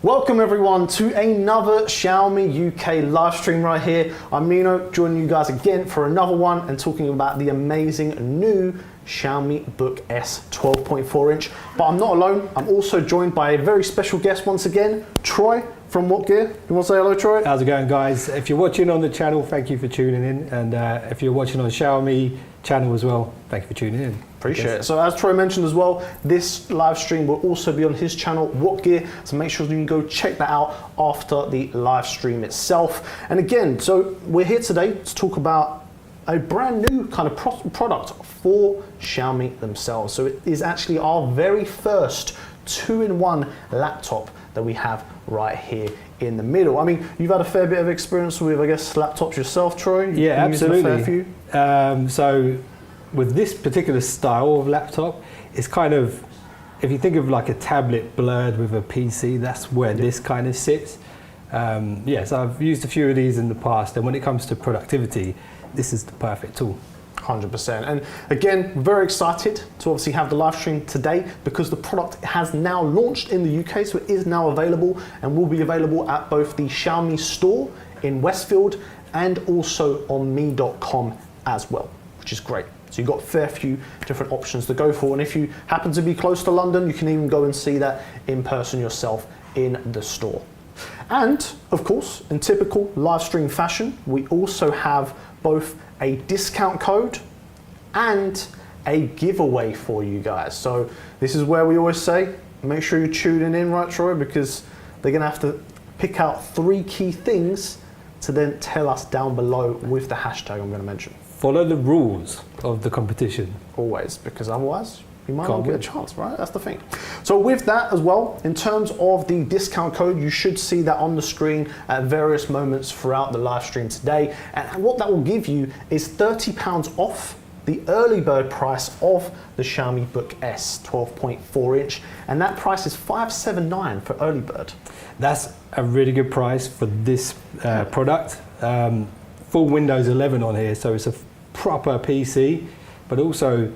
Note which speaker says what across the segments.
Speaker 1: Welcome everyone to another Xiaomi UK live stream right here. I'm Nino, joining you guys again for another one and talking about the amazing new XiaomiBook S 12.4 inch. But I'm not alone, I'm also joined by a very special guest once again, Troy from What Gear. You want to say hello, Troy?
Speaker 2: How's it going, guys? If you're watching on the channel, thank you for tuning in. And if you're watching on Xiaomi channel as well, thank you for tuning in.
Speaker 1: Appreciate it. So as Troy mentioned as well, this live stream will also be on his channel, What Gear. So make sure you can go check that out after the live stream itself. And again, so we're here today to talk about a brand new kind of product for Xiaomi themselves. So it is actually our very first two-in-one laptop that we have right here in the middle. I mean, you've had a fair bit of experience with, I guess, laptops yourself, Troy.
Speaker 2: Yeah, absolutely.
Speaker 1: A fair few.
Speaker 2: So with this particular style of laptop, it's kind of, if you think of like a tablet blurred with a PC, that's where this kind of sits. So I've used a few of these in the past, and when it comes to productivity, this is the perfect tool.
Speaker 1: 100%. And again, very excited to obviously have the live stream today because the product has now launched in the UK, so it is now available and will be available at both the Xiaomi store in Westfield and also on me.com as well, which is great. So you've got a fair few different options to go for, and if you happen to be close to London, you can even go and see that in person yourself in the store. And of course, in typical live stream fashion, we also have both a discount code and a giveaway for you guys. So this is where we always say, make sure you're tuning in, right, Troy? Because they're gonna have to pick out 3 key things to then tell us down below with the hashtag I'm gonna mention.
Speaker 2: Follow the rules of the competition.
Speaker 1: Always, because otherwise you might not get a chance, right? That's the thing. So with that as well, in terms of the discount code, you should see that on the screen at various moments throughout the live stream today. And what that will give you is £30 off the early bird price of the XiaomiBook S 12.4 inch. And that price is $579 for early bird.
Speaker 2: That's a really good price for this product. Full Windows 11 on here, so it's a proper PC, but also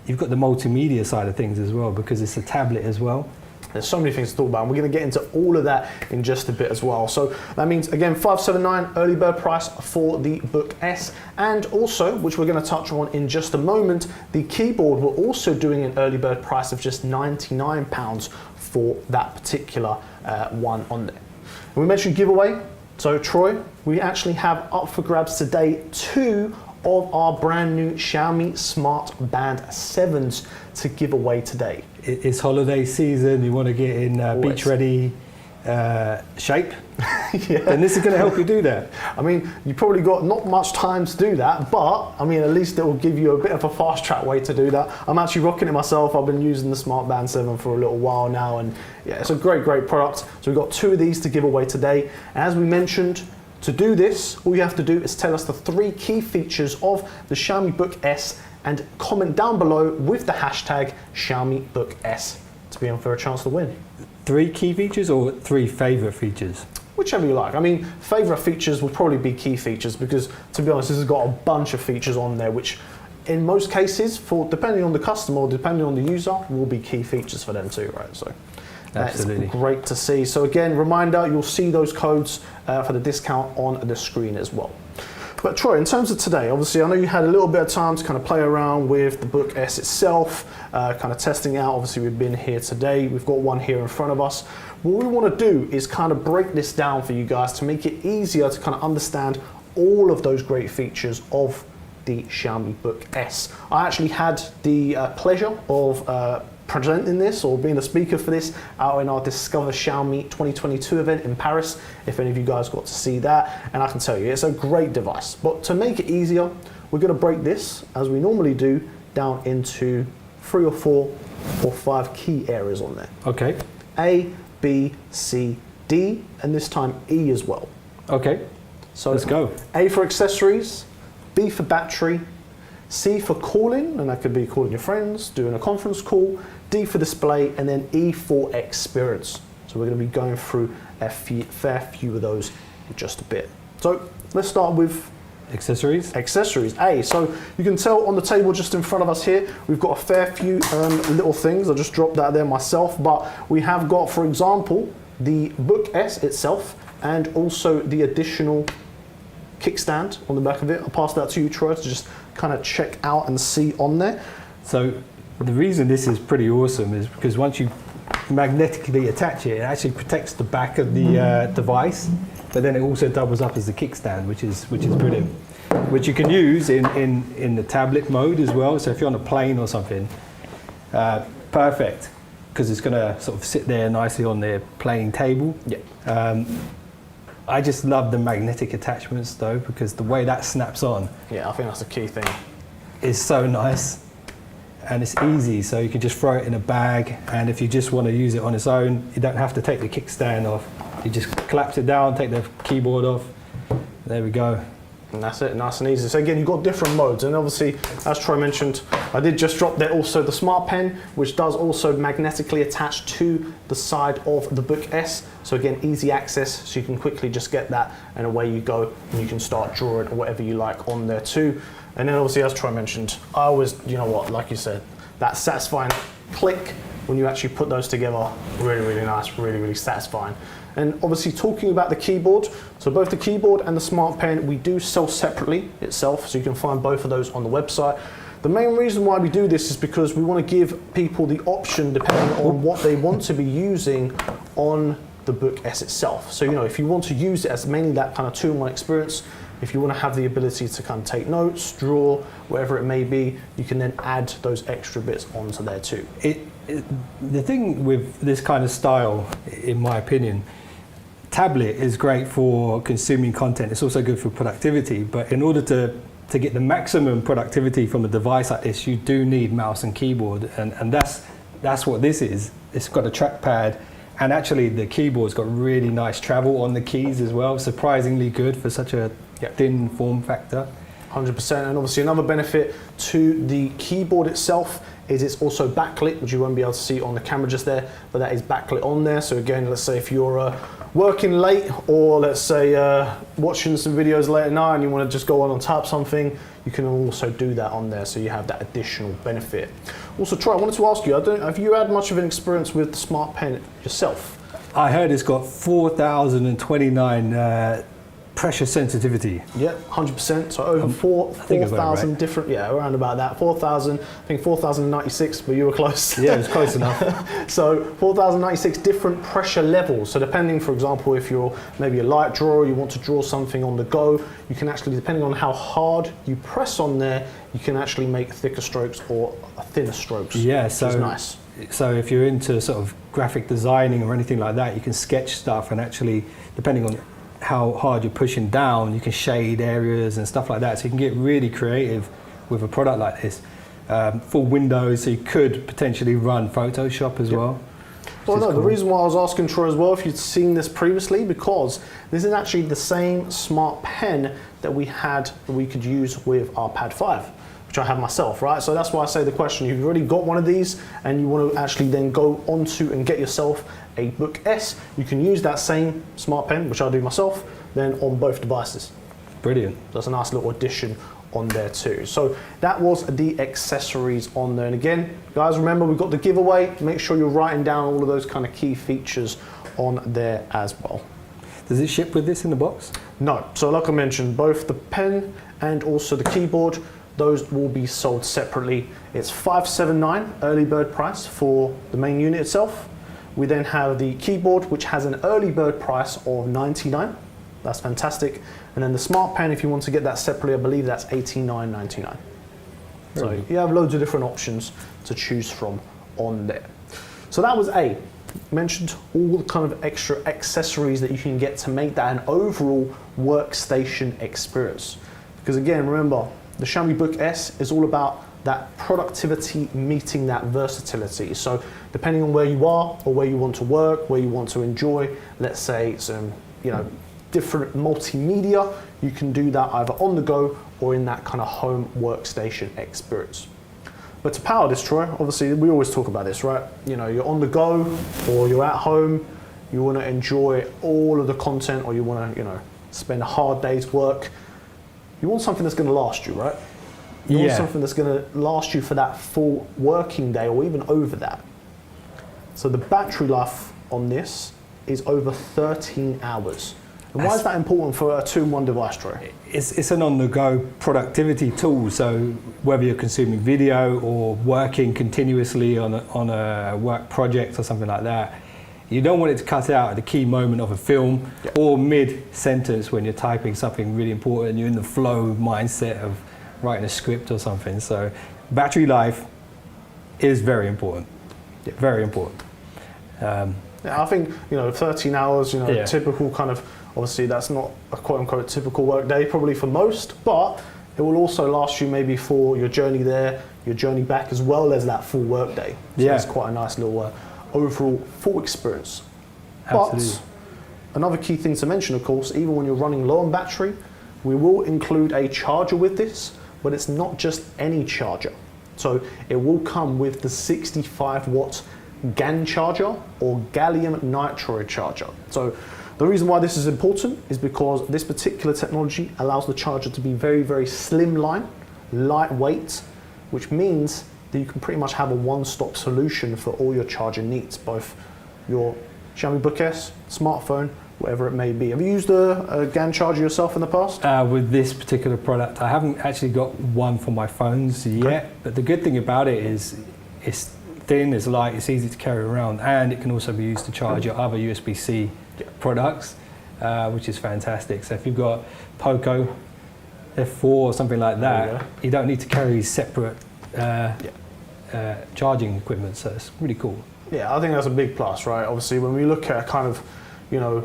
Speaker 2: you've got the multimedia side of things as well because it's a tablet as well.
Speaker 1: There's so many things to talk about, and we're going to get into all of that in just a bit as well. So that means, again, $579 early bird price for the Book S, and also, which we're going to touch on in just a moment, the keyboard, we're also doing an early bird price of just £99 for that particular one on there. And we mentioned giveaway. So Troy, we actually have up for grabs today 2 of our brand new Xiaomi Smart Band 7s to give away today.
Speaker 2: It's holiday season, you want to get in beach ready shape, then this is going to help you do that.
Speaker 1: I mean, you probably got not much time to do that, but I mean, at least it will give you a bit of a fast track way to do that. I'm actually rocking it myself. I've been using the Smart Band 7 for a little while now, and yeah, it's a great product. So we've got 2 of these to give away today. And as we mentioned, to do this, all you have to do is tell us the 3 key features of the XiaomiBook S and comment down below with the hashtag XiaomiBookS to be on for a chance to win.
Speaker 2: 3 key features or 3 favorite features?
Speaker 1: Whichever you like. I mean, favorite features will probably be key features because, to be honest, this has got a bunch of features on there which in most cases, for depending on the customer or depending on the user, will be key features for them too, right? So
Speaker 2: absolutely.
Speaker 1: That's great to see. So again, reminder, you'll see those codes for the discount on the screen as well. But Troy, in terms of today, obviously I know you had a little bit of time to kind of play around with the Book S itself, kind of testing out. Obviously we've been here today, we've got one here in front of us. What we want to do is kind of break this down for you guys to make it easier to kind of understand all of those great features of the XiaomiBook S. I actually had the pleasure of presenting this or being a speaker for this out in our Discover Xiaomi 2022 event in Paris, if any of you guys got to see that, and I can tell you it's a great device. But to make it easier, we're going to break this, as we normally do, down into 3 or 4 or 5 key areas on there.
Speaker 2: Okay.
Speaker 1: A, B, C, D, and this time E as well.
Speaker 2: Okay, so let's go.
Speaker 1: A for accessories, B for battery, C for calling, and that could be calling your friends, doing a conference call, D for display, and then E for experience. So we're going to be going through a fair few of those in just a bit. So let's start with
Speaker 2: accessories.
Speaker 1: Accessories, A. So you can tell on the table just in front of us here, we've got a fair few little things. I just dropped that there myself, but we have got, for example, the Book S itself and also the additional kickstand on the back of it. I'll pass that to you, Troy, to just kind of check out and see on there.
Speaker 2: So the reason this is pretty awesome is because once you magnetically attach it, it actually protects the back of the device, but then it also doubles up as the kickstand, which is brilliant. Which you can use in the tablet mode as well. So if you're on a plane or something, perfect, because it's going to sort of sit there nicely on the plane table.
Speaker 1: Yeah.
Speaker 2: I just love the magnetic attachments though, because the way that snaps on,
Speaker 1: Yeah, I think that's the key thing.
Speaker 2: is so nice. And it's easy, so you can just throw it in a bag, and if you just want to use it on its own, you don't have to take the kickstand off. You just collapse it down, take the keyboard off. There we go.
Speaker 1: And that's it, nice and easy. So again, you've got different modes, and obviously, as Troy mentioned, I did just drop there also the Smart Pen, which does also magnetically attach to the side of the Book S. So again, easy access, so you can quickly just get that, and away you go, and you can start drawing or whatever you like on there too. And then obviously, as Troy mentioned, I always, you know what, like you said, that satisfying click when you actually put those together, really, really nice, really, really satisfying. And obviously talking about the keyboard, so both the keyboard and the Smart Pen, we do sell separately itself, so you can find both of those on the website. The main reason why we do this is because we want to give people the option depending on what they want to be using on the Book S itself. So, you know, if you want to use it as mainly that kind of two-in-one experience, if you want to have the ability to kind of take notes, draw, whatever it may be, you can then add those extra bits onto there too.
Speaker 2: The thing with this kind of style, in my opinion, tablet is great for consuming content. It's also good for productivity, but in order to get the maximum productivity from a device like this, you do need mouse and keyboard, and that's what this is. It's got a trackpad, and actually the keyboard's got really nice travel on the keys as well, surprisingly good for such a thin form factor.
Speaker 1: 100%, and obviously another benefit to the keyboard itself is it's also backlit, which you won't be able to see on the camera just there, but that is backlit on there. So again, let's say if you're working late, or let's say watching some videos late at night and you want to just go on and type something, you can also do that on there, so you have that additional benefit. Also, Troy, I wanted to ask you, have you had much of an experience with the Smart Pen yourself?
Speaker 2: I heard it's got 4,029 pressure sensitivity.
Speaker 1: Yeah, 100%. So over 4,000
Speaker 2: right.
Speaker 1: different, yeah, around about that. 4,000, I think 4,096, but you were close.
Speaker 2: Yeah, it was close enough.
Speaker 1: So 4,096 different pressure levels. So depending, for example, if you're maybe a light drawer, you want to draw something on the go, you can actually, depending on how hard you press on there, you can actually make thicker strokes or thinner strokes.
Speaker 2: Yeah,
Speaker 1: which is nice.
Speaker 2: So if you're into sort of graphic designing or anything like that, you can sketch stuff, and actually, depending on how hard you're pushing down, you can shade areas and stuff like that. So you can get really creative with a product like this. For Windows, so you could potentially run Photoshop as well.
Speaker 1: Well, no, the reason why I was asking Troy as well, if you'd seen this previously, because this is actually the same Smart Pen that we could use with our Pad 5, which I have myself, right? So that's why I say the question, you've already got one of these and you want to actually then go onto and get yourself a Book S, you can use that same Smart Pen, which I do myself, then on both devices.
Speaker 2: Brilliant.
Speaker 1: That's a nice little addition on there too. So that was the accessories on there. And again, guys, remember we've got the giveaway. Make sure you're writing down all of those kind of key features on there as well.
Speaker 2: Does it ship with this in the box?
Speaker 1: No. So like I mentioned, both the pen and also the keyboard, those will be sold separately. It's $579 early bird price for the main unit itself. We then have the keyboard, which has an early bird price of $99. That's fantastic. And then the Smart Pen, if you want to get that separately, I believe that's $89.99. So you have loads of different options to choose from on there. So that was mentioned all the kind of extra accessories that you can get to make that an overall workstation experience. Because again, remember, the Xiaomi Book S is all about that productivity meeting that versatility. So depending on where you are or where you want to work, where you want to enjoy, let's say some, different multimedia, you can do that either on the go or in that kind of home workstation experience. But to power this, Troy, obviously we always talk about this, right? You're on the go or you're at home, you want to enjoy all of the content, or you want to, spend a hard day's work. You want something that's going to last you, right? You want something that's going to last you for that full working day or even over that. So the battery life on this is over 13 hours. And why
Speaker 2: That's-
Speaker 1: is that important for a 2-in-1 device, Troy?
Speaker 2: It's an on-the-go productivity tool. So whether you're consuming video or working continuously on a work project or something like that, you don't want it to cut out at the key moment of a film or mid-sentence when you're typing something really important and you're in the flow mindset of writing a script or something. So battery life is very important.
Speaker 1: Yeah.
Speaker 2: Very important.
Speaker 1: Yeah, I think 13 hours. Typical kind of. Obviously, that's not a quote-unquote typical work day, probably for most, but it will also last you maybe for your journey there, your journey back, as well as that full work day. So
Speaker 2: Yeah.
Speaker 1: it's quite a nice little overall full experience.
Speaker 2: Absolutely.
Speaker 1: But another key thing to mention, of course, even when you're running low on battery, we will include a charger with this, but it's not just any charger. So it will come with the 65-watt GaN charger or gallium nitride charger. So the reason why this is important is because this particular technology allows the charger to be very, very slimline, lightweight, which means that you can pretty much have a one-stop solution for all your charging needs, both your XiaomiBook S, smartphone, whatever it may be. Have you used a GaN charger yourself in the past?
Speaker 2: With this particular product, I haven't actually got one for my phones yet, but the good thing about it is it's thin, it's light, it's easy to carry around, and it can also be used to charge your other USB-C products, which is fantastic. So if you've got Poco F4 or something like that, you don't need to carry separate charging equipment, so it's really cool.
Speaker 1: Yeah, I think that's a big plus, right? Obviously, when we look at kind of,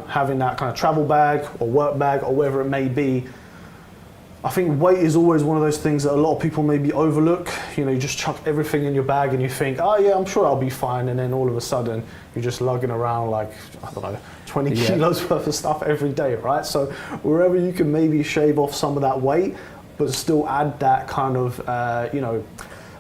Speaker 1: having that kind of travel bag or work bag or whatever it may be, I think weight is always one of those things that a lot of people maybe overlook. You just chuck everything in your bag and you think, oh yeah, I'm sure I'll be fine. And then all of a sudden, you're just lugging around like, 20 kilos worth of stuff every day, right? So wherever you can maybe shave off some of that weight, but still add that kind of,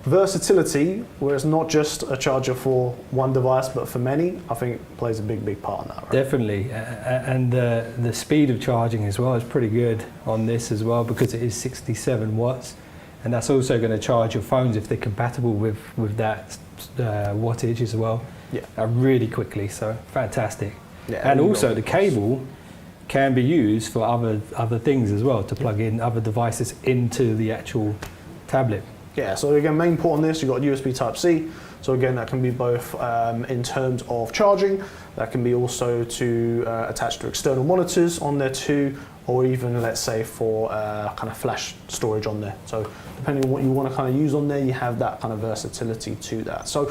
Speaker 1: versatility, where it's not just a charger for one device, but for many, I think plays a big, big part in that, right?
Speaker 2: Definitely, and the speed of charging as well is pretty good on this as well, because it is 67 watts, and that's also going to charge your phones if they're compatible with that wattage as well.
Speaker 1: Yeah.
Speaker 2: Really quickly, so fantastic.
Speaker 1: Yeah,
Speaker 2: and also the cable can be used for other things as well, to plug in other devices into the actual tablet.
Speaker 1: Yeah, so again, main port on this, you've got USB Type-C. So again, that can be both in terms of charging, that can be also to attach to external monitors on there too, or even let's say for kind of flash storage on there. So depending on what you want to kind of use on there, you have that kind of versatility to that. So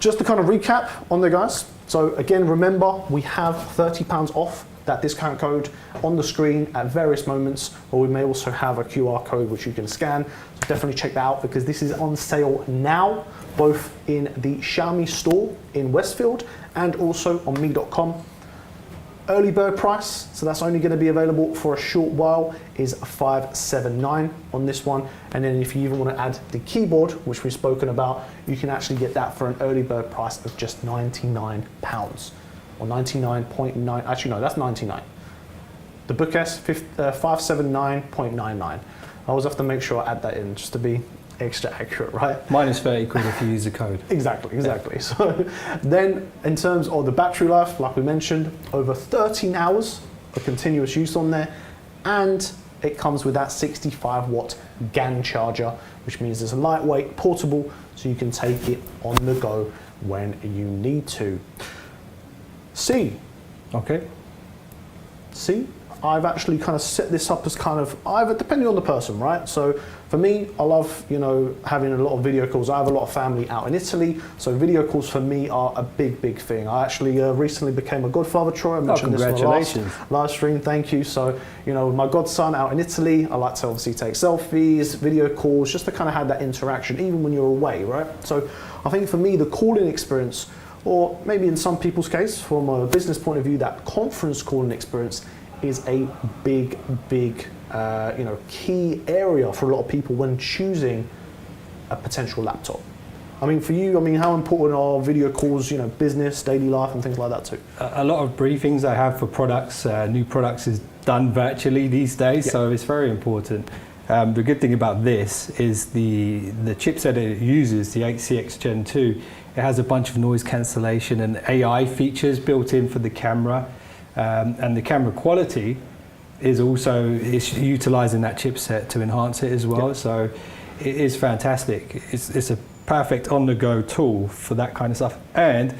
Speaker 1: just to kind of recap on there, guys. So again, remember, we have £30 off that discount code on the screen at various moments, or we may also have a QR code which you can scan. So definitely check that out, because this is on sale now, both in the Xiaomi store in Westfield and also on mi.com. Early bird price, so that's only going to be available for a short while, is $579 on this one. And then if you even want to add the keyboard, which we've spoken about, you can actually get that for an early bird price of just £99. Or 99.9, actually no, that's 99. The Book S, 579.99. I always have to make sure I add that in just to be extra accurate, right?
Speaker 2: Minus 30 quid if you use the code.
Speaker 1: Exactly. So then in terms of the battery life, like we mentioned, over 13 hours of continuous use on there, and it comes with that 65-watt GaN charger, which means it's a lightweight, portable, so you can take it on the go when you need to.
Speaker 2: Okay.
Speaker 1: I've actually kind of set this up as kind of either, depending on the person, right? So for me, I love, having a lot of video calls. I have a lot of family out in Italy, so video calls for me are a big, big thing. I actually recently became a godfather, Troy. I mentioned this in the live stream. Thank you. So, with my godson out in Italy, I like to obviously take selfies, video calls, just to kind of have that interaction, even when you're away, right? So I think for me, the calling experience, or maybe in some people's case, from a business point of view, that conference calling experience is a big, big, key area for a lot of people when choosing a potential laptop. I mean, for you, how important are video calls, business, daily life, and things like that too?
Speaker 2: A lot of briefings I have for products, new products, is done virtually these days, so it's very important. The good thing about this is the chipset it uses, the 8CX Gen 2, it has a bunch of noise cancellation and AI features built in for the camera, and the camera quality is utilizing that chipset to enhance it as well. Yep. So it is fantastic. It's a perfect on-the-go tool for that kind of stuff. And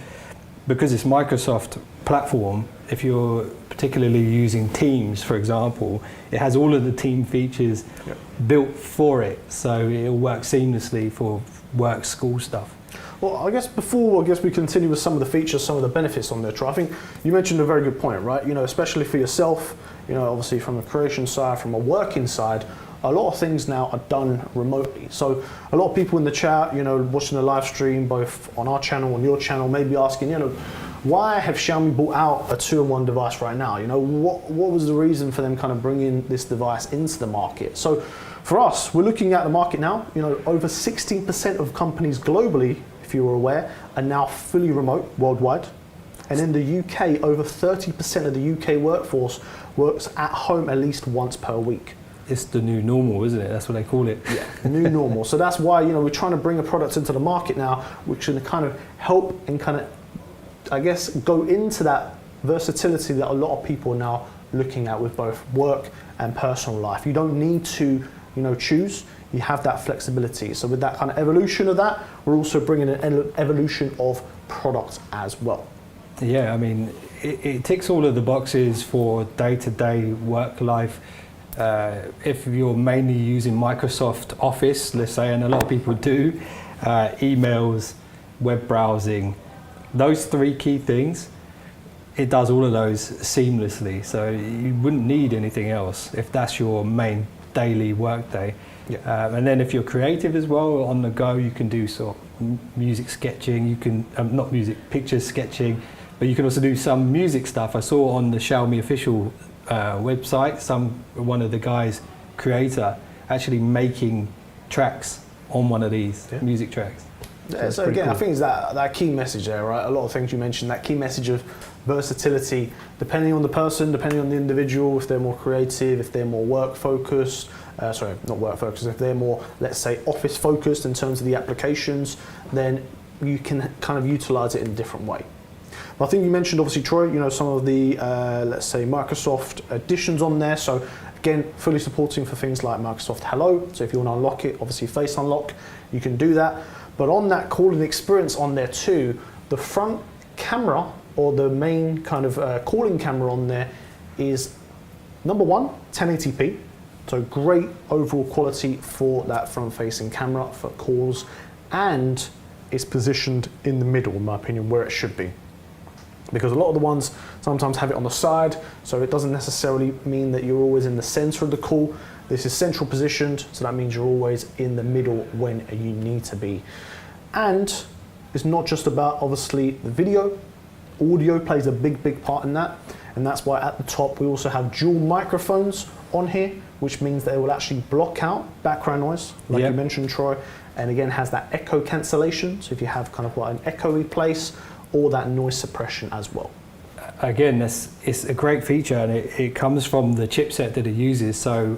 Speaker 2: because it's Microsoft platform, if you're particularly using Teams, for example, it has all of the team features built for it, so it'll work seamlessly for work, school stuff.
Speaker 1: Well, I guess before we continue with some of the features, some of the benefits on there, Troy, I think you mentioned a very good point, right? You know, especially for yourself, you know, obviously from a creation side, from a working side, a lot of things now are done remotely. So a lot of people in the chat, you know, watching the live stream, both on our channel, on your channel, may be asking, you know, why have Xiaomi brought out a 2-in-1 device right now? You know, what was the reason for them kind of bringing this device into the market? So for us, we're looking at the market now, you know, over 16% of companies globally, if you were aware, are now fully remote worldwide. And in the UK, over 30% of the UK workforce works at home at least once per week.
Speaker 2: It's the new normal, isn't it? That's what they call it.
Speaker 1: Yeah, the new normal. So that's why, you know, we're trying to bring a product into the market now, which can kind of help and kind of, I guess, go into that versatility that a lot of people are now looking at with both work and personal life. You don't need to, you know, choose. You have that flexibility. So with that kind of evolution of that, we're also bringing an evolution of products as well.
Speaker 2: Yeah, I mean, it ticks all of the boxes for day-to-day work life. If you're mainly using Microsoft Office, let's say, and a lot of people do, emails, web browsing, those 3 key things, it does all of those seamlessly. So you wouldn't need anything else if that's your main daily work day. Yeah. And then if you're creative as well, on the go, you can do sort of music sketching, you can, not music, picture sketching, but you can also do some music stuff. I saw on the Xiaomi official website, one of the guys, creator, actually making tracks on one of these music tracks.
Speaker 1: So again, cool. I think it's that key message there, right? A lot of things you mentioned, that key message of versatility, depending on the person, depending on the individual, if they're more creative, if they're more work focused, sorry, not work focused, if they're more, let's say, office focused in terms of the applications, then you can kind of utilize it in a different way. But I think you mentioned, obviously, Troy, you know, some of the, let's say, Microsoft additions on there. So again, fully supporting for things like Microsoft Hello. So if you want to unlock it, obviously Face Unlock, you can do that. But on that calling experience on there too, the front camera or the main kind of calling camera on there is number 1, 1080p. So great overall quality for that front facing camera for calls, and it's positioned in the middle, in my opinion, where it should be. Because a lot of the ones sometimes have it on the side, so it doesn't necessarily mean that you're always in the center of the call. This is central positioned, so that means you're always in the middle when you need to be. And it's not just about, obviously, the video. Audio plays a big part in that, and that's why at the top we also have dual microphones on here, which means that it will actually block out background noise, like you mentioned, Troy, and again has that echo cancellation, so if you have kind of like an echoey place, or that noise suppression as well.
Speaker 2: Again, it's a great feature, and it comes from the chipset that it uses. So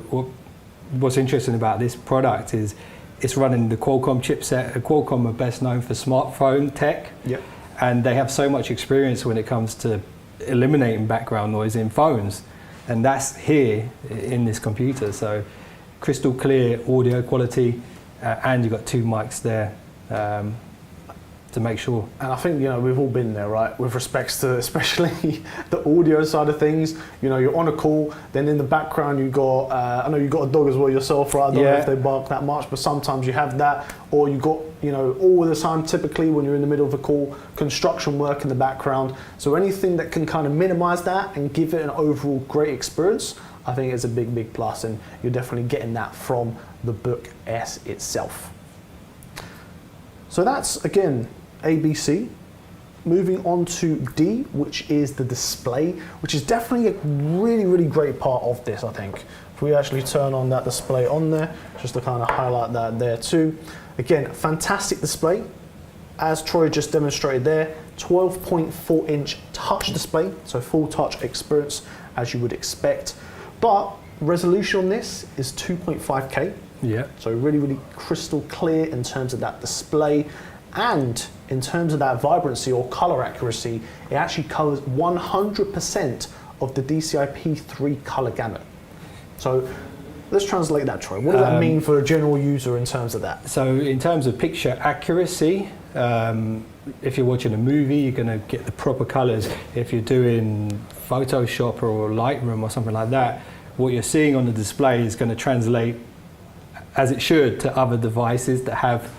Speaker 2: what's interesting about this product is it's running the Qualcomm chipset. Qualcomm are best known for smartphone tech, and they have so much experience when it comes to eliminating background noise in phones, and that's here in this computer. So crystal clear audio quality, and you've got 2 mics there. To make sure. And
Speaker 1: I think, you know, we've all been there, right, with respects to especially the audio side of things. You know, you're on a call, then in the background you got, I know you got a dog as well yourself, right? I don't know if they bark that much, but sometimes you have that, or you got, you know, all the time, typically when you're in the middle of a call, construction work in the background. So anything that can kind of minimize that and give it an overall great experience, I think is a big plus, and you're definitely getting that from the Book S itself. So that's, again, ABC. Moving on to D, which is the display, which is definitely a really great part of this, I think. If we actually turn on that display on there, just to kind of highlight that there too. Again, fantastic display. As Troy just demonstrated there, 12.4-inch touch display, so full touch experience as you would expect. But resolution on this is 2.5K.
Speaker 2: Yeah.
Speaker 1: So really, really crystal clear in terms of that display, and in terms of that vibrancy or color accuracy, it actually covers 100% of the DCI-P3 color gamut. So let's translate that, Troy. What does that mean for a general user in terms of that?
Speaker 2: So in terms of picture accuracy, if you're watching a movie, you're going to get the proper colors. If you're doing Photoshop or Lightroom or something like that, what you're seeing on the display is going to translate as it should to other devices that have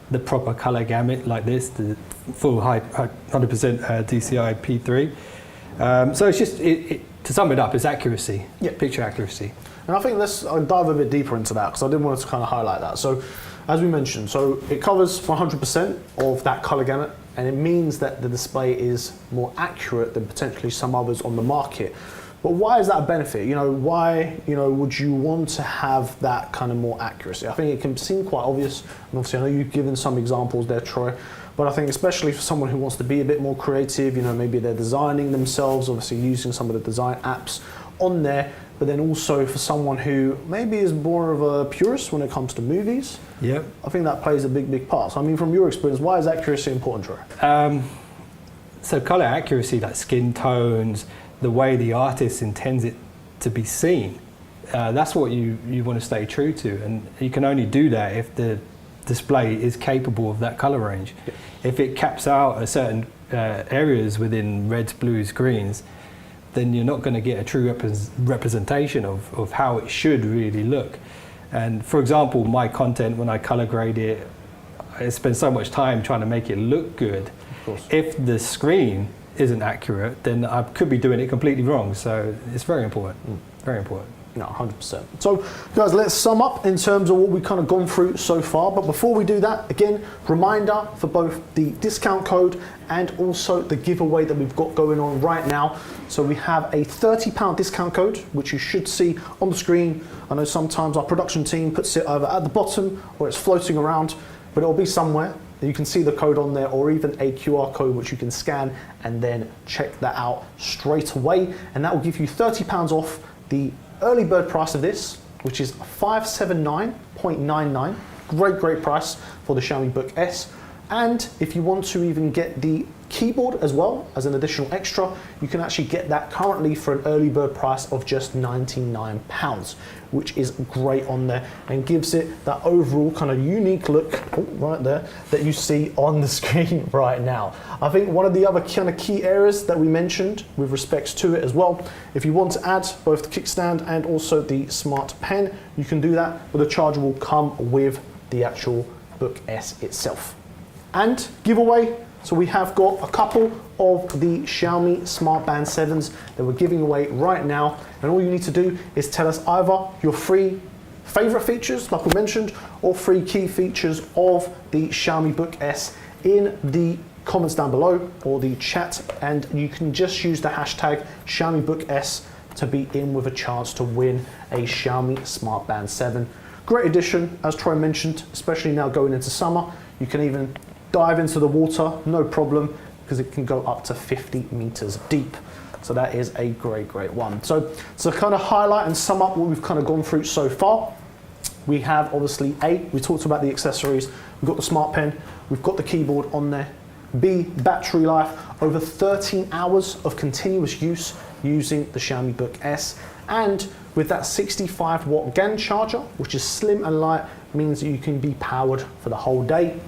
Speaker 2: the proper color gamut like this, the full 100% DCI P3. So it's just, to sum it up, it's accuracy, picture accuracy.
Speaker 1: And I think I'll dive a bit deeper into that because I did want to kind of highlight that. So as we mentioned, so it covers 100% of that color gamut, and it means that the display is more accurate than potentially some others on the market. But why is that a benefit? Why would you want to have that kind of more accuracy? I think it can seem quite obvious, and obviously I know you've given some examples there, Troy, but I think especially for someone who wants to be a bit more creative, maybe they're designing themselves, obviously using some of the design apps on there, but then also for someone who maybe is more of a purist when it comes to movies, I think that plays a big part. So I mean, from your experience, why is accuracy important, Troy?
Speaker 2: So color accuracy, like skin tones, the way the artist intends it to be seen, that's what you want to stay true to, and you can only do that if the display is capable of that color range. If it caps out a certain areas within reds, blues, greens, then you're not going to get a true representation of how it should really look. And for example, my content, when I color grade it, I spend so much time trying to make it look good.
Speaker 1: Of course.
Speaker 2: If the screen isn't accurate, then I could be doing it completely wrong. So it's very important, very important.
Speaker 1: No, 100%. So guys, let's sum up in terms of what we've kind of gone through so far. But before we do that, again, reminder for both the discount code and also the giveaway that we've got going on right now. So we have a £30 discount code, which you should see on the screen. I know sometimes our production team puts it either at the bottom or it's floating around, but it'll be somewhere. You can see the code on there, or even a QR code which you can scan and then check that out straight away. And that will give you £30 off the early bird price of this, which is $579.99. Great price for the XiaomiBook S. And if you want to even get the keyboard as well as an additional extra, you can actually get that currently for an early bird price of just £99, which is great on there and gives it that overall kind of unique look right there that you see on the screen right now. I think one of the other kind of key areas that we mentioned with respects to it as well, if you want to add both the kickstand and also the smart pen, you can do that, but the charger will come with the actual Book S itself. And giveaway, so we have got a couple of the Xiaomi Smart Band 7s that we're giving away right now. And all you need to do is tell us either your free favorite features, like we mentioned, or free key features of the Xiaomi Book S in the comments down below or the chat. And you can just use the hashtag Xiaomi Book S to be in with a chance to win a Xiaomi Smart Band 7. Great addition, as Troy mentioned, especially now going into summer. You can even dive into the water, no problem, because it can go up to 50 meters deep. So that is a great one. So to kind of highlight and sum up what we've kind of gone through so far, we have obviously we talked about the accessories, we've got the smart pen, we've got the keyboard on there. B, battery life, over 13 hours of continuous use using the Xiaomi Book S. And with that 65 watt GAN charger, which is slim and light, means that you can be powered for the whole day.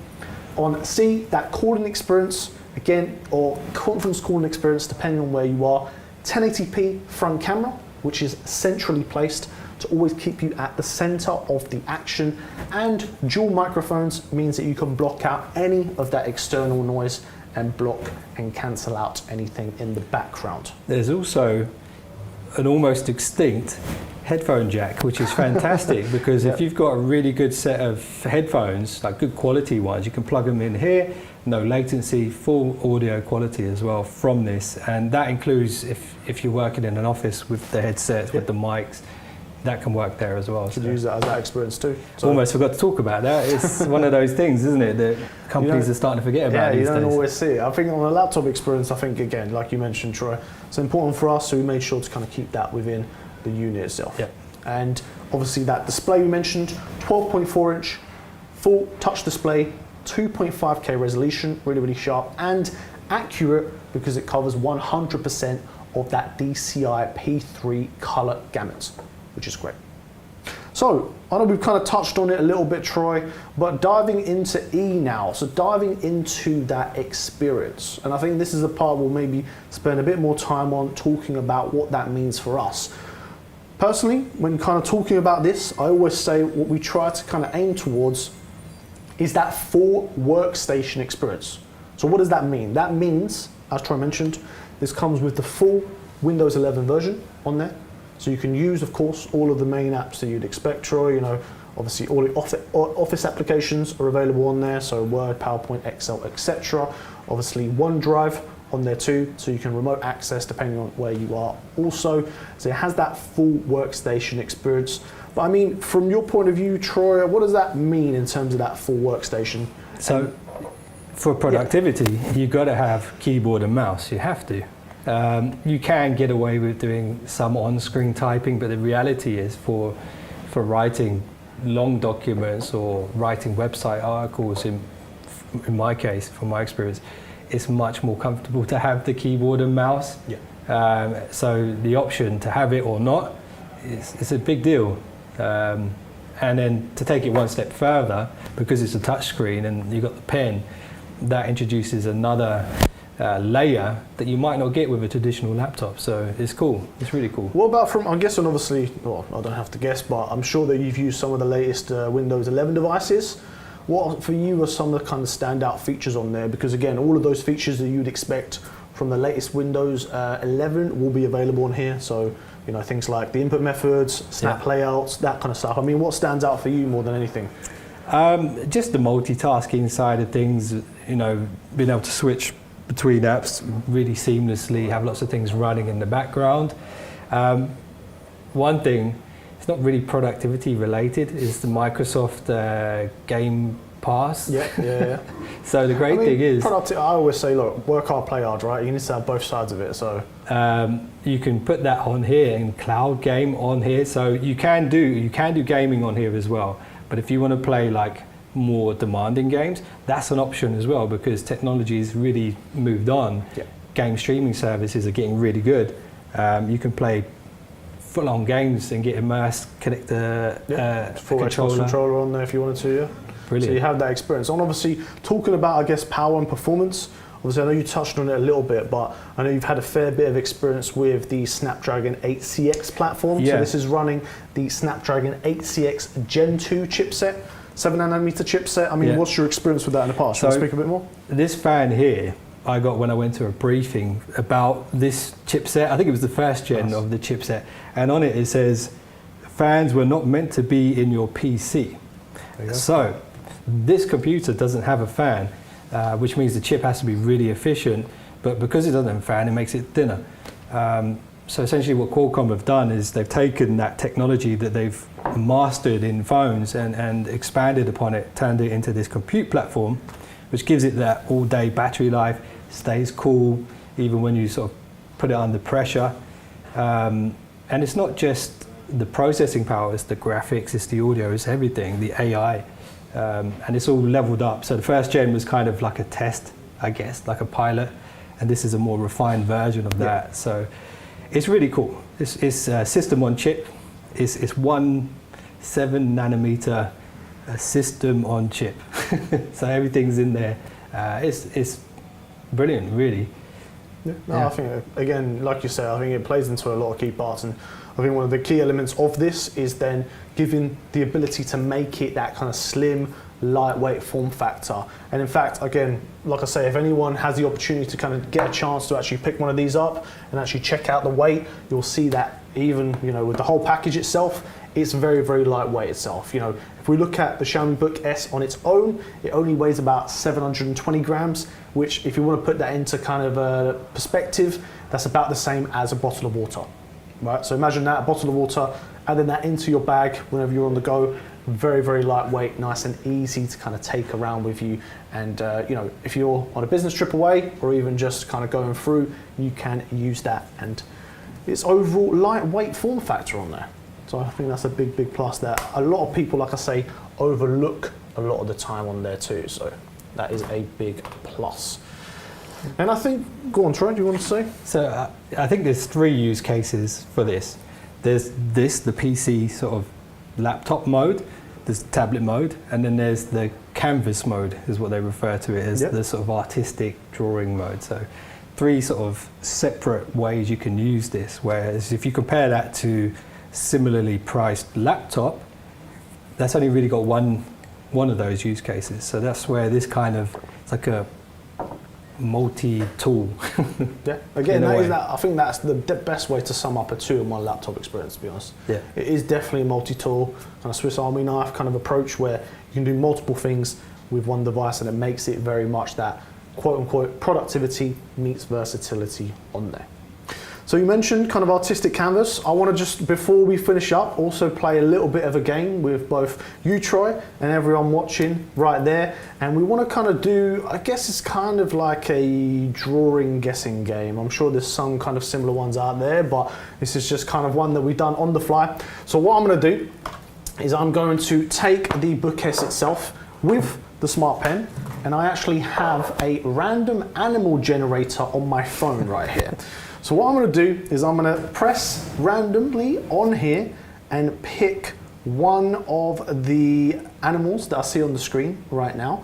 Speaker 1: On C, that calling experience, again, or conference calling experience, depending on where you are. 1080p front camera, which is centrally placed to always keep you at the center of the action. And dual microphones means that you can block out any of that external noise and block and cancel out anything in the background.
Speaker 2: There's also an almost extinct headphone jack, which is fantastic because if you've got a really good set of headphones, like good quality ones, you can plug them in here, no latency, full audio quality as well from this. And that includes if you're working in an office with the headsets, with the mics, that can work there as well.
Speaker 1: You could use that as that experience too.
Speaker 2: So almost forgot to talk about that. It's one of those things, isn't it, that companies are starting to forget about these days.
Speaker 1: Yeah, you don't always see it. I think on a laptop experience, I think again, like you mentioned, Troy, it's important for us, so we made sure to kind of keep that within the unit itself.
Speaker 2: Yeah.
Speaker 1: And obviously that display we mentioned, 12.4 inch, full touch display, 2.5K resolution, really, really sharp and accurate because it covers 100% of that DCI P3 color gamut, which is great. So, I know we've kind of touched on it a little bit, Troy, but diving into E now, so diving into that experience. And I think this is the part we'll maybe spend a bit more time on talking about what that means for us. Personally, when kind of talking about this, I always say what we try to kind of aim towards is that full workstation experience. So what does that mean? That means, as Troy mentioned, this comes with the full Windows 11 version on there. So you can use, of course, all of the main apps that you'd expect, Troy. You know, obviously all the office applications are available on there. So Word, PowerPoint, Excel, etc. Obviously OneDrive on there too, so you can remote access depending on where you are also. So it has that full workstation experience. But I mean, from your point of view, Troy, what does that mean in terms of that full workstation?
Speaker 2: So for productivity, you've got to have keyboard and mouse. You have to. You can get away with doing some on-screen typing, but the reality is for writing long documents or writing website articles, in my case, from my experience, it's much more comfortable to have the keyboard and mouse.
Speaker 1: Yeah.
Speaker 2: So the option to have it or not is a big deal. And then to take it one step further, because it's a touch screen and you've got the pen, that introduces another layer that you might not get with a traditional laptop. So it's cool. It's really cool.
Speaker 1: What about from, I'm guessing obviously, well, I don't have to guess, but I'm sure that you've used some of the latest Windows 11 devices. What for you are some of the kind of standout features on there? Because again, all of those features that you'd expect from the latest Windows 11 will be available on here. So, you know, things like the input methods, snap layouts, that kind of stuff. I mean, what stands out for you more than anything?
Speaker 2: Just the multitasking side of things, you know, being able to switch between apps really seamlessly, have lots of things running in the background. One thing, it's not really productivity related, is the Microsoft Game Pass.
Speaker 1: Yeah.
Speaker 2: So the great thing is,
Speaker 1: I always say, look, work hard, play hard, right? You need to have both sides of it. So
Speaker 2: you can put that on here and cloud game on here. So you can do gaming on here as well. But if you want to play like more demanding games, that's an option as well, because technology has really moved on.
Speaker 1: Yeah.
Speaker 2: Game streaming services are getting really good. You can play full-on games and get immersed, connect the
Speaker 1: full Xbox controller on there if you wanted to, yeah.
Speaker 2: Brilliant.
Speaker 1: So you have that experience. And obviously, talking about, I guess, power and performance, obviously I know you touched on it a little bit, but I know you've had a fair bit of experience with the Snapdragon 8CX platform.
Speaker 2: Yeah.
Speaker 1: So this is running the Snapdragon 8CX Gen 2 chipset, 7nm chipset. I mean, what's your experience with that in the past?
Speaker 2: So
Speaker 1: Can you speak a bit more?
Speaker 2: This fan here, I got when I went to a briefing about this chipset. I think it was the first gen of the chipset. And on it says, fans were not meant to be in your PC. So this computer doesn't have a fan, which means the chip has to be really efficient. But because it doesn't have a fan, it makes it thinner. So essentially what Qualcomm have done is they've taken that technology that they've mastered in phones and expanded upon it, turned it into this compute platform, which gives it that all-day battery life, stays cool even when you sort of put it under pressure. And it's not just the processing power, it's the graphics, it's the audio, it's everything, the AI, and it's all leveled up. So the first gen was kind of like a test, I guess, like a pilot, and this is a more refined version of that. So it's really cool. It's system on chip. It's 7nm system on chip. So everything's in there. It's brilliant, really.
Speaker 1: I think, again, like you say, I think it plays into a lot of key parts, and I think one of the key elements of this is then giving the ability to make it that kind of slim, lightweight form factor. And in fact, again, like I say, if anyone has the opportunity to kind of get a chance to actually pick one of these up and actually check out the weight, you'll see that even, you know, with the whole package itself, it's very, very lightweight itself. You know, if we look at the XiaomiBook S on its own, it only weighs about 720 grams, which if you want to put that into kind of a perspective, that's about the same as a bottle of water, right? So imagine that, a bottle of water, adding that into your bag whenever you're on the go, very, very lightweight, nice and easy to kind of take around with you. And you know, if you're on a business trip away or even just kind of going through, you can use that. And it's overall lightweight form factor on there. So I think that's a big plus there. A lot of people, like I say, overlook a lot of the time on there too. So that is a big plus. And I think, go on, Troy, do you want to say?
Speaker 2: So I think there's 3 use cases for this. There's the PC sort of laptop mode, there's tablet mode, and then there's the canvas mode, is what they refer to it as, the sort of artistic drawing mode. So 3 sort of separate ways you can use this, whereas if you compare that to similarly priced laptop, that's only really got one of those use cases. So that's where this kind of, it's like a multi-tool.
Speaker 1: Yeah, again, I think that's the best way to sum up a 2-in-1 laptop experience, to be honest.
Speaker 2: Yeah.
Speaker 1: It is definitely a multi-tool, kind of Swiss Army knife kind of approach where you can do multiple things with one device, and it makes it very much that quote-unquote productivity meets versatility on there. So you mentioned kind of artistic canvas. I want to just, before we finish up, also play a little bit of a game with both you, Troy, and everyone watching right there. And we want to kind of do, I guess it's kind of like a drawing guessing game. I'm sure there's some kind of similar ones out there, but this is just kind of one that we've done on the fly. So what I'm going to do is I'm going to take the bookcase itself with the smart pen, and I actually have a random animal generator on my phone right here. So what I'm going to do is I'm going to press randomly on here and pick one of the animals that I see on the screen right now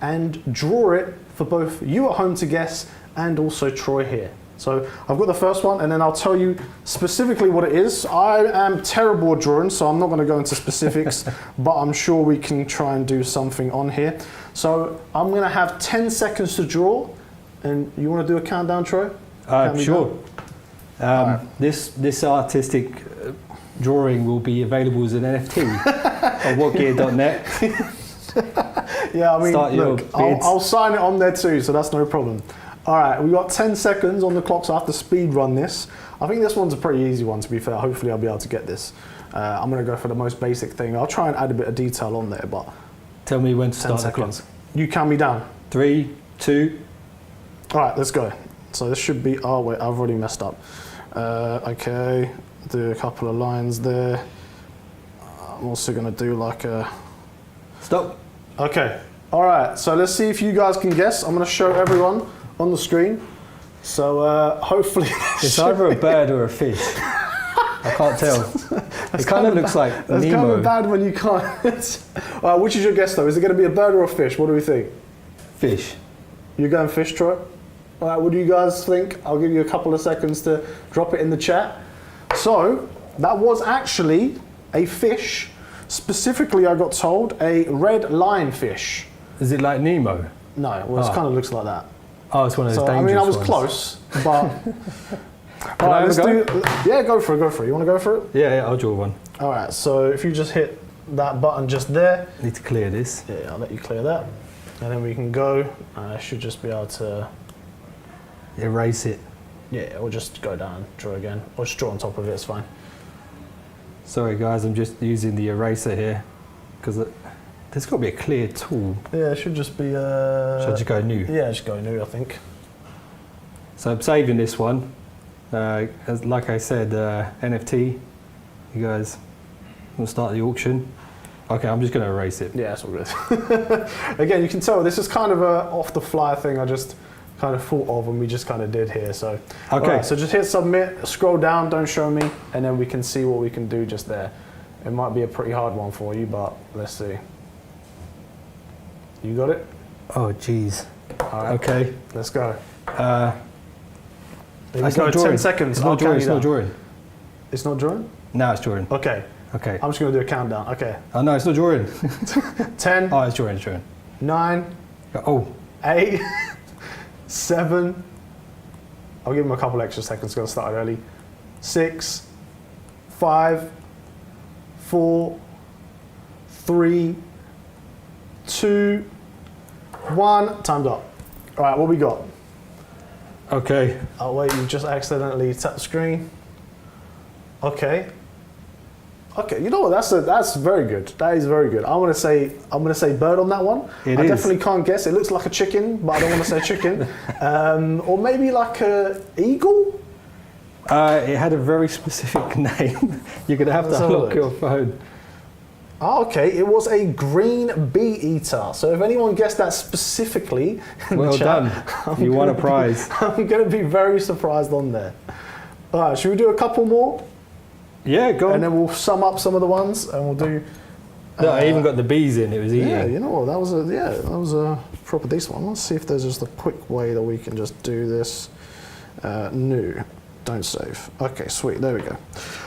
Speaker 1: and draw it for both you at home to guess and also Troy here. So I've got the first one, and then I'll tell you specifically what it is. I am terrible at drawing, so I'm not going to go into specifics, but I'm sure we can try and do something on here. So I'm going to have 10 seconds to draw, and you want to do a countdown, Troy?
Speaker 2: Sure. This artistic drawing will be available as an NFT on whatgear.net.
Speaker 1: Yeah, I mean, look, I'll sign it on there too, so that's no problem. All right, we've got 10 seconds on the clock, so I have to speed run this. I think this one's a pretty easy one, to be fair. Hopefully I'll be able to get this. I'm going to go for the most basic thing. I'll try and add a bit of detail on there, but...
Speaker 2: Tell me when to start the clock.
Speaker 1: You count me down. 3, 2... All right, let's go. So this should be... Oh, wait, I've already messed up. Okay, do a couple of lines there. I'm also going to do like a...
Speaker 2: Stop.
Speaker 1: Okay, all right, so let's see if you guys can guess. I'm going to show everyone on the screen. So hopefully...
Speaker 2: It's either a bird or a fish. I can't tell. It kind of looks like Nemo.
Speaker 1: It's kind of bad when you can't. All right, which is your guess though? Is it going to be a bird or a fish? What do we think?
Speaker 2: Fish.
Speaker 1: You're going fish, Troy? All right, what do you guys think? I'll give you a couple of seconds to drop it in the chat. So that was actually a fish. Specifically, I got told a red lionfish.
Speaker 2: Is it like Nemo?
Speaker 1: No, well, it kind of looks like that.
Speaker 2: Oh, it's one of those dangerous
Speaker 1: I mean, I was
Speaker 2: ones.
Speaker 1: close, but... All right, let's do... Yeah, go for it, go for it. You want to go for it?
Speaker 2: Yeah, I'll draw one.
Speaker 1: All right, so if you just hit that button just there...
Speaker 2: Need to clear this.
Speaker 1: Yeah, I'll let you clear that. And then we can go. I should just be able to...
Speaker 2: Erase it.
Speaker 1: Yeah, or just go down, draw again. Or just draw on top of it, it's fine.
Speaker 2: Sorry guys, I'm just using the eraser here, because there's got to be a clear tool.
Speaker 1: Yeah, it should just be...
Speaker 2: Should I just go new?
Speaker 1: Yeah, just go new, I think.
Speaker 2: So I'm saving this one. As, like I said, NFT. You guys will start the auction. Okay, I'm just going to erase it.
Speaker 1: Yeah, that's all good. Again, you can tell this is kind of a off-the-fly thing I just kind of thought of and we just kind of did here. So,
Speaker 2: okay.
Speaker 1: Right, so just hit submit, scroll down, don't show me, and then we can see what we can do just there. It might be a pretty hard one for you, but let's see. You got it?
Speaker 2: Oh, geez.
Speaker 1: All right.
Speaker 2: Okay.
Speaker 1: Let's go.
Speaker 2: It's not drawing.
Speaker 1: 10 seconds.
Speaker 2: It's not drawing. It's not drawing.
Speaker 1: It's not drawing?
Speaker 2: No, it's drawing.
Speaker 1: Okay.
Speaker 2: Okay.
Speaker 1: I'm just going to do a countdown. Okay.
Speaker 2: Oh, no, it's not drawing.
Speaker 1: 10.
Speaker 2: Oh, it's drawing, it's drawing.
Speaker 1: 9.
Speaker 2: Oh.
Speaker 1: 8. 7. I'll give him a couple extra seconds because I started early. 6. 5. 4. 3. 2. 1. Time's up. All right, what we got?
Speaker 2: Okay.
Speaker 1: Oh wait, you just accidentally tapped the screen. Okay. Okay, you know what? That's very good. That is very good. I'm gonna say bird on that one. I definitely can't guess. It looks like a chicken, but I don't want to say chicken. Or maybe like a eagle.
Speaker 2: It had a very specific name. You're going to have
Speaker 1: Let's
Speaker 2: to
Speaker 1: have a
Speaker 2: unlock
Speaker 1: look.
Speaker 2: your phone.
Speaker 1: Oh, okay, it was a green bee eater. So if anyone guessed that specifically, in
Speaker 2: Well
Speaker 1: the chat,
Speaker 2: done. You won a prize.
Speaker 1: I'm going to be very surprised on there. All right, should we do a couple more?
Speaker 2: Yeah, go
Speaker 1: And
Speaker 2: on.
Speaker 1: then we'll sum up some of the ones, and we'll do.
Speaker 2: No, I even got the bees in. It was eating.
Speaker 1: Yeah, you know what? That was a proper decent one. Let's see if there's just a quick way that we can just do this. New, don't save. Okay, sweet. There we go.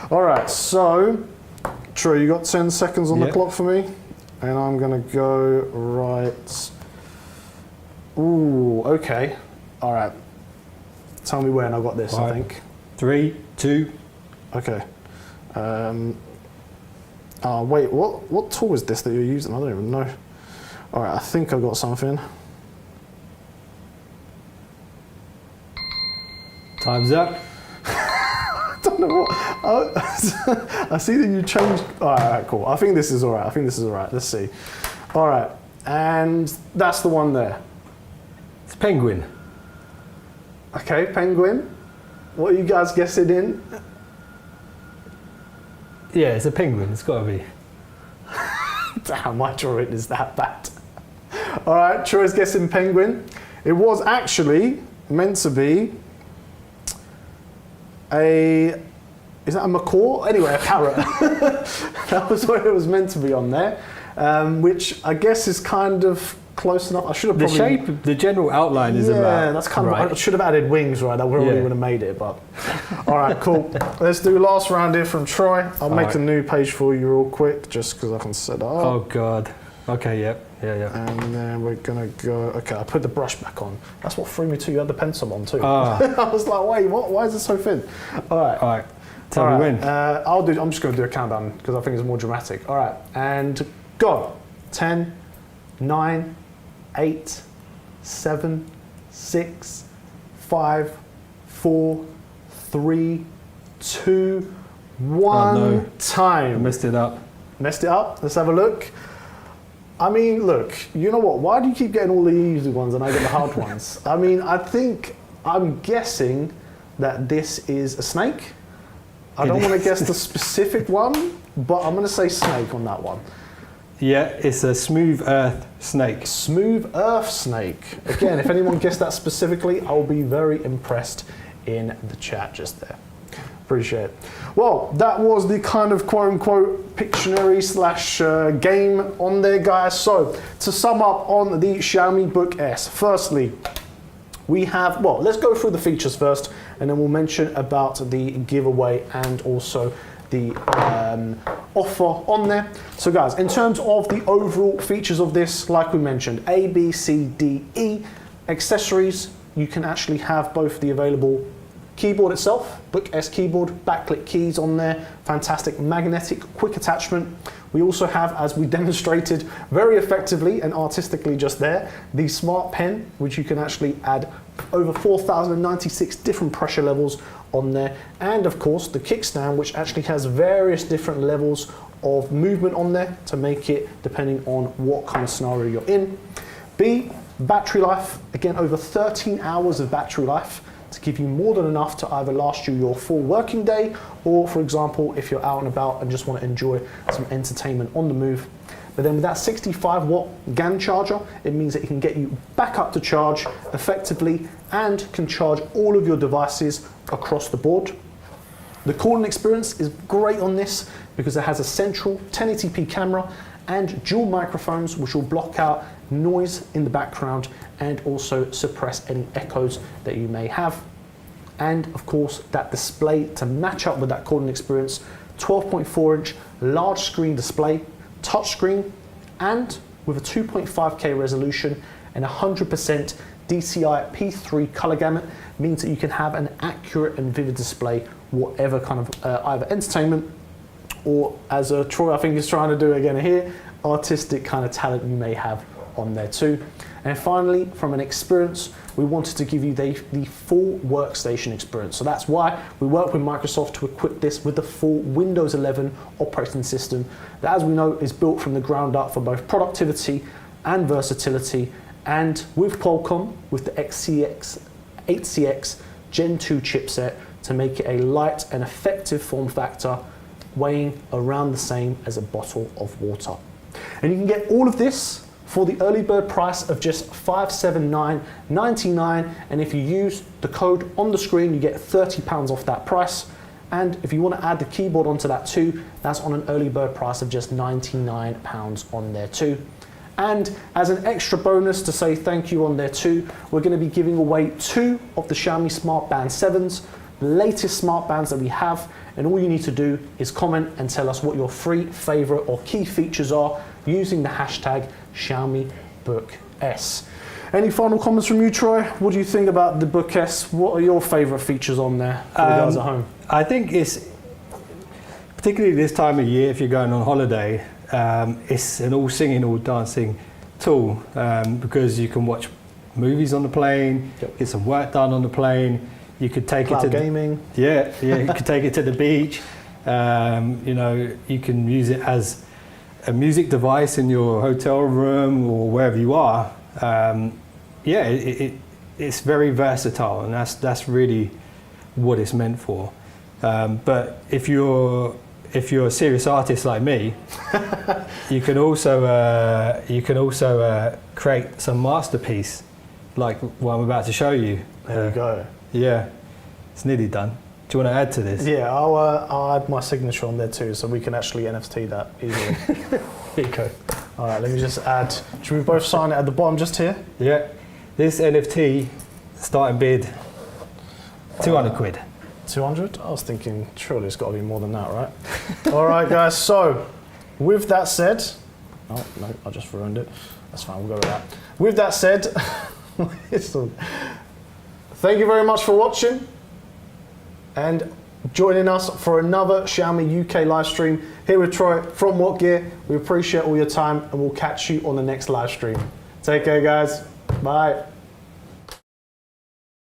Speaker 1: All right, so Troy, you got 10 seconds on the
Speaker 2: Yep.
Speaker 1: clock for me, and I'm gonna go right. Ooh, okay. All right. Tell me when I got this. I
Speaker 2: Right.
Speaker 1: think.
Speaker 2: 3, 2.
Speaker 1: Okay. Wait, what tool is this that you're using? I don't even know. All right, I think I've got something.
Speaker 2: Time's up.
Speaker 1: I don't know what. I see that you changed. All right, cool. I think this is all right. Let's see. All right, and that's the one there.
Speaker 2: It's penguin.
Speaker 1: Okay, penguin. What are you guys guessing in?
Speaker 2: Yeah, it's a penguin. It's got to be.
Speaker 1: Damn, my drawing is that bad. All right, Troy's guessing penguin. It was actually meant to be is that a macaw? Anyway, a parrot. That was what it was meant to be on there, which I guess is kind of close enough. I should have
Speaker 2: The
Speaker 1: probably...
Speaker 2: shape, the general outline is about.
Speaker 1: Yeah, that's kind
Speaker 2: right.
Speaker 1: of... I should have added wings, right? That probably
Speaker 2: Yeah.
Speaker 1: would have made it, but... All right, cool. Let's do last round here from Troy. I'll make
Speaker 2: right.
Speaker 1: a new page for you real quick, just because I can set that up.
Speaker 2: Oh, God. Okay, yep. Yeah.
Speaker 1: And then we're gonna go. Okay, I put the brush back on. That's what threw me too. You had the pencil on too.
Speaker 2: Ah.
Speaker 1: I was like, wait, what? Why is it so thin? All right.
Speaker 2: All right. Tell
Speaker 1: All
Speaker 2: me
Speaker 1: right.
Speaker 2: when.
Speaker 1: I'm just gonna do a countdown because I think it's more dramatic. All right, and go. 10, 9, 8, 7, 6, 5, 4, 3, 2, 1.
Speaker 2: no. I
Speaker 1: Time.
Speaker 2: messed it up.
Speaker 1: Messed it up. Let's have a look. I mean, look, you know what? Why do you keep getting all the easy ones and I get the hard ones? I mean, I'm guessing that this is a snake. I don't want to guess the specific one, but I'm going to say snake on that one.
Speaker 2: Yeah, it's a smooth earth snake.
Speaker 1: Smooth earth snake. Again, if anyone guessed that specifically, I'll be very impressed in the chat just there. Appreciate it. Well, that was the kind of quote-unquote Pictionary / game on there, guys. So, to sum up on the Xiaomi Book S, firstly, we have, well, let's go through the features first, and then we'll mention about the giveaway and also the offer on there. So guys, in terms of the overall features of this, like we mentioned, A, B, C, D, E, accessories, you can actually have both the available keyboard itself, Book S keyboard, backlit keys on there, fantastic magnetic quick attachment. We also have, as we demonstrated very effectively and artistically just there, the Smart Pen, which you can actually add over 4,096 different pressure levels on there. And of course, the kickstand, which actually has various different levels of movement on there to make it depending on what kind of scenario you're in. B, battery life, again, over 13 hours of battery life, to give you more than enough to either last you your full working day, or for example, if you're out and about and just want to enjoy some entertainment on the move. But then with that 65 watt GAN charger, it means that it can get you back up to charge effectively and can charge all of your devices across the board. The calling experience is great on this because it has a central 1080p camera and dual microphones which will block out noise in the background and also suppress any echoes that you may have. And of course, that display to match up with that calling experience, 12.4 inch large screen display, touchscreen, and with a 2.5K resolution and 100% DCI P3 color gamut, means that you can have an accurate and vivid display, whatever kind of either entertainment or, as Troy I think is trying to do again here, artistic kind of talent you may have on there too. And finally, from an experience, we wanted to give you the full workstation experience. So that's why we worked with Microsoft to equip this with the full Windows 11 operating system that, as we know, is built from the ground up for both productivity and versatility. And with Qualcomm, with the XCX 8CX Gen 2 chipset, to make it a light and effective form factor, weighing around the same as a bottle of water. And you can get all of this for the early bird price of just $579.99, and if you use the code on the screen, you get £30 off that price. And if you want to add the keyboard onto that too, that's on an early bird price of just £99 on there too. And as an extra bonus to say thank you on there too, we're going to be giving away 2 of the Xiaomi Smart Band 7s, the latest smart bands that we have, and all you need to do is comment and tell us what your 3 favorite or key features are using the hashtag XiaomiBookS. Any final comments from you, Troy? What do you think about the Book S? What are your favorite features on there for you guys at home?
Speaker 2: I think it's, particularly this time of year, if you're going on holiday, it's an all singing, all dancing tool, because you can watch movies on the plane, get some work done on the plane. You could take
Speaker 1: Cloud
Speaker 2: it to
Speaker 1: gaming.
Speaker 2: You could take it to the beach. You know, you can use it as a music device in your hotel room or wherever you are. It's very versatile, and that's really what it's meant for. But if you're a serious artist like me, you can also create some masterpiece like what I'm about to show you.
Speaker 1: There you go.
Speaker 2: Yeah, it's nearly done. Do you want to add to this?
Speaker 1: Yeah, I'll add my signature on there too, so we can actually NFT that easily.
Speaker 2: Here you go.
Speaker 1: All right, let me just add. Should we both sign it at the bottom just here?
Speaker 2: Yeah. This NFT starting bid 200 quid.
Speaker 1: 200? I was thinking, surely it's got to be more than that, right? All right, guys. So, with that said, oh no, I just ruined it. That's fine. We'll go with that. With that said, thank you very much for watching and joining us for another Xiaomi UK live stream here with Troy from What Gear. We appreciate all your time, and we'll catch you on the next live stream. Take care, guys. Bye.